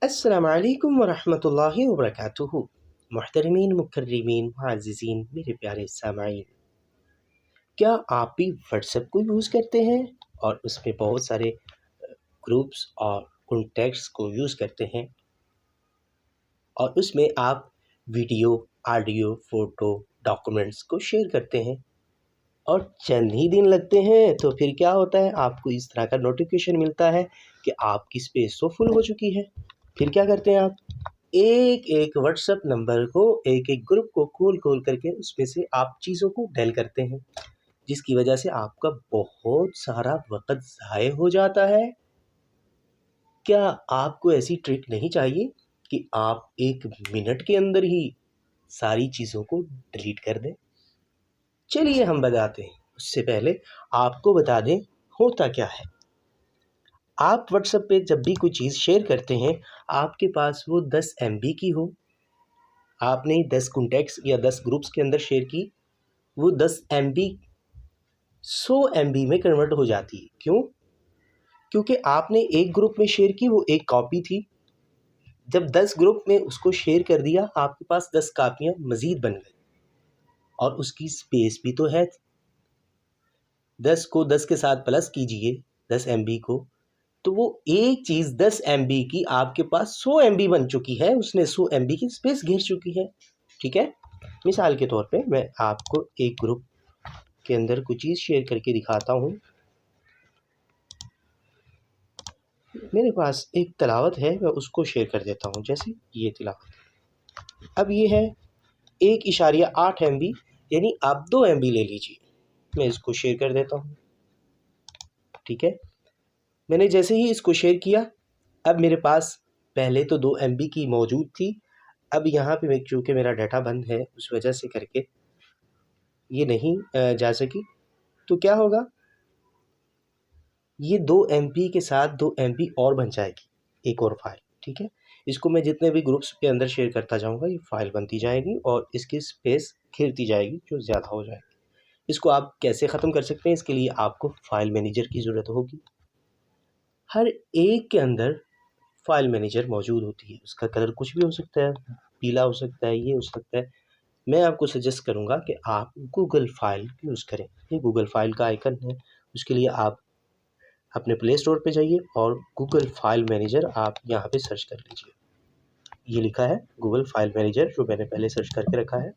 अस्सलाम वालेकुम वरहमतुल्लाहि वबरकातुहू। मुहतरमीन मुकर्रमीन मुअज़्ज़िज़ीन मेरे प्यारे सामाईन, क्या आप भी व्हाट्सएप को यूज़ करते हैं और उसमें बहुत सारे ग्रुप्स और कॉन्टैक्ट्स को यूज़ करते हैं और उसमें आप वीडियो, ऑडियो, फ़ोटो, डॉक्यूमेंट्स को शेयर करते हैं और चंद ही दिन लगते हैं तो फिर क्या होता है, आपको इस तरह का नोटिफिकेशन मिलता है कि आपकी स्पेस तो फुल हो चुकी है। फिर क्या करते हैं आप? एक-एक व्हाट्सएप नंबर को, एक-एक ग्रुप को खोल-खोल करके उसमें से आप चीज़ों को डिलीट करते हैं, जिसकी वजह से आपका बहुत सारा वक़्त ज़ाय हो जाता है। क्या आपको ऐसी ट्रिक नहीं चाहिए कि आप 1 मिनट के अंदर ही सारी चीज़ों को डिलीट कर दें? चलिए हम बताते हैं, उससे पहले आपको बता दें होता क्या है। आप व्हाट्सएप पे जब भी कोई चीज़ शेयर करते हैं, आपके पास वो 10 एमबी की हो, आपने 10 कॉन्टैक्ट्स या 10 ग्रुप्स के अंदर शेयर की, वो 10 एमबी 100 एमबी में कन्वर्ट हो जाती है। क्यों? क्योंकि आपने एक ग्रुप में शेयर की, वो एक कॉपी थी। जब 10 ग्रुप में उसको शेयर कर दिया, आपके पास 10 कॉपियाँ मज़ीद बन गई और उसकी स्पेस भी तो है। 10 को 10 के साथ प्लस कीजिए, 10 एमबी को, तो वो एक चीज़ 10 एमबी की आपके पास 100 एमबी बन चुकी है, उसने 100 एमबी की स्पेस घेर चुकी है। ठीक है? मिसाल के तौर पे मैं आपको एक ग्रुप के अंदर कुछ चीज़ शेयर करके दिखाता हूँ। मेरे पास एक तिलावत है, मैं उसको शेयर कर देता हूँ, जैसे ये तिलावत। अब ये है 1.8 एमबी, यानी आप 2 एमबी ले लीजिए। मैं इसको शेयर कर देता हूँ। ठीक है? मैंने जैसे ही इसको शेयर किया, अब मेरे पास पहले तो 2 एमबी की मौजूद थी, अब यहाँ पे मैं चूँकि मेरा डाटा बंद है, उस वजह से करके ये नहीं जा सकी। तो क्या होगा? ये 2 एमबी के साथ 2 एमबी और बन जाएगी, एक और फ़ाइल। ठीक है? इसको मैं जितने भी ग्रुप्स के अंदर शेयर करता जाऊँगा, ये फ़ाइल बनती जाएगी और इसकी स्पेस घिरती जाएगी, जो ज़्यादा हो जाएगी। इसको आप कैसे ख़त्म कर सकते हैं? इसके लिए आपको फ़ाइल मैनेजर की ज़रूरत होगी। हर एक के अंदर फ़ाइल मैनेजर मौजूद होती है। उसका कलर कुछ भी हो सकता है, पीला हो सकता है, ये हो सकता है। मैं आपको सजेस्ट करूँगा कि आप गूगल फ़ाइल यूज़ करें। ये गूगल फ़ाइल का आइकन है, उसके लिए आप अपने प्ले स्टोर पे जाइए और गूगल फ़ाइल मैनेजर आप यहाँ पे सर्च कर लीजिए। ये लिखा है गूगल फ़ाइल मैनेजर, जो मैंने पहले सर्च करके रखा है।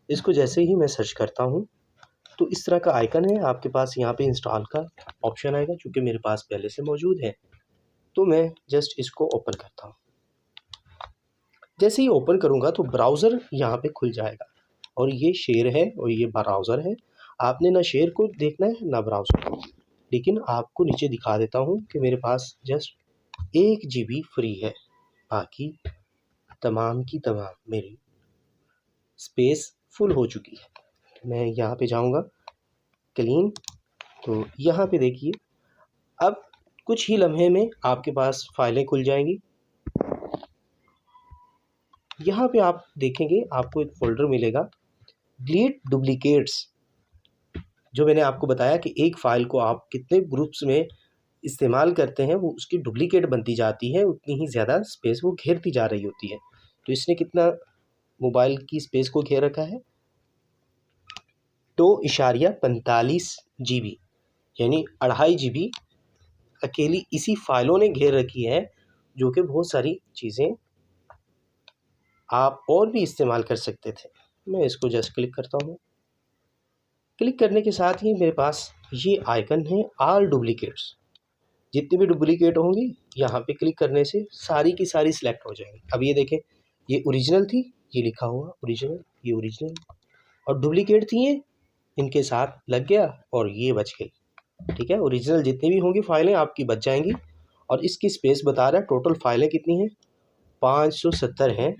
इसको जैसे ही मैं सर्च करता हूँ, तो इस तरह का आइकन है, आपके पास यहाँ पे इंस्टॉल का ऑप्शन आएगा, चूँकि मेरे पास पहले से मौजूद है। तो मैं जस्ट इसको ओपन करता हूँ। जैसे ही ओपन करूँगा तो ब्राउज़र यहाँ पे खुल जाएगा और ये शेयर है और ये ब्राउज़र है। आपने ना शेयर को देखना है, ना ब्राउज़र को। लेकिन आपको नीचे दिखा देता हूँ कि मेरे पास जस्ट 1 जीबी फ्री है, बाकी तमाम की तमाम मेरी स्पेस फुल हो चुकी है। मैं यहाँ पे जाऊँगा क्लीन, तो यहाँ पे देखिए, अब कुछ ही लम्हे में आपके पास फ़ाइलें खुल जाएँगी। यहाँ पे आप देखेंगे, आपको एक फ़ोल्डर मिलेगा, डिलीट डुप्लिकेट्स। जो मैंने आपको बताया कि एक फ़ाइल को आप कितने ग्रुप्स में इस्तेमाल करते हैं, वो उसकी डुप्लिकेट बनती जाती है, उतनी ही ज़्यादा स्पेस वो घेरती जा रही होती है। तो इसने कितना मोबाइल की स्पेस को घेर रखा है? 2.45 जीबी, यानी 2.5 जीबी अकेली इसी फ़ाइलों ने घेर रखी है, जो कि बहुत सारी चीज़ें आप और भी इस्तेमाल कर सकते थे। मैं इसको जस्ट क्लिक करता हूँ। क्लिक करने के साथ ही मेरे पास ये आइकन है, ऑल डुप्लिकेट्स। जितनी भी डुप्लिकेट होंगी, यहाँ पे क्लिक करने से सारी की सारी सिलेक्ट हो जाएंगी। अब ये देखें, ये ओरिजिनल थी, ये लिखा हुआ ओरिजिनल, ये ओरिजिनल, और डुप्लिकेट थी ये, इनके साथ लग गया और ये बच गई। ठीक है? ओरिजिनल जितनी भी होंगी फ़ाइलें आपकी बच जाएंगी और इसकी स्पेस बता रहा है टोटल फ़ाइलें कितनी हैं, 570 हैं।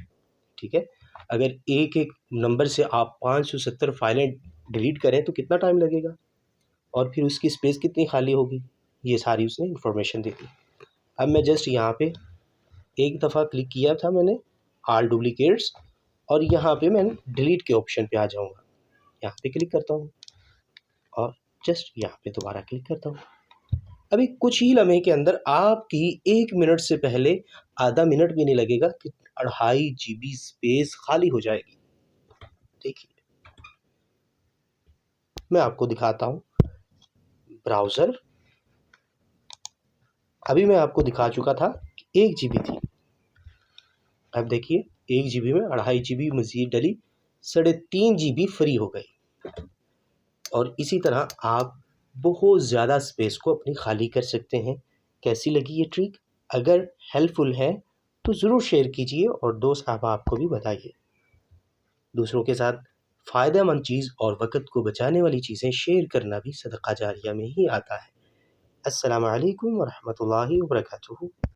ठीक है? अगर एक-एक नंबर से आप 570 फ़ाइलें डिलीट करें तो कितना टाइम लगेगा और फिर उसकी स्पेस कितनी खाली होगी, ये सारी उसने इन्फॉर्मेशन दे दी। अब मैं जस्ट यहाँ पे एक दफ़ा क्लिक किया था मैंने, ऑल डुप्लिकेट्स, और यहाँ पे मैं डिलीट के ऑप्शन पे आ जाऊँगा। यहाँ पे क्लिक करता हूँ और जस्ट यहाँ पे दोबारा क्लिक करता हूँ। अभी कुछ ही लम्हे के अंदर आपकी 1 मिनट से पहले आधा मिनट भी नहीं लगेगा कि 2.5 GB स्पेस खाली हो जाएगी। देखिए, मैं आपको दिखाता हूँ ब्राउज़र। अभी मैं आपको दिखा चुका था कि 1 GB थी। अब देखिए 1 GB में 2.5 GB मज़ीद डली, 3.5 GB फ्री हो गई। और इसी तरह आप बहुत ज़्यादा स्पेस को अपनी खाली कर सकते हैं। कैसी लगी ये ट्रिक? अगर हेल्पफुल है तो ज़रूर शेयर कीजिए और दोस्त अहबाब को भी बताइए। दूसरों के साथ फ़ायदेमंद चीज़ और वक़्त को बचाने वाली चीज़ें शेयर करना भी सदका जारिया में ही आता है। अस्सलामु अलैकुम व रहमतुल्लाहि व बरकातुहू।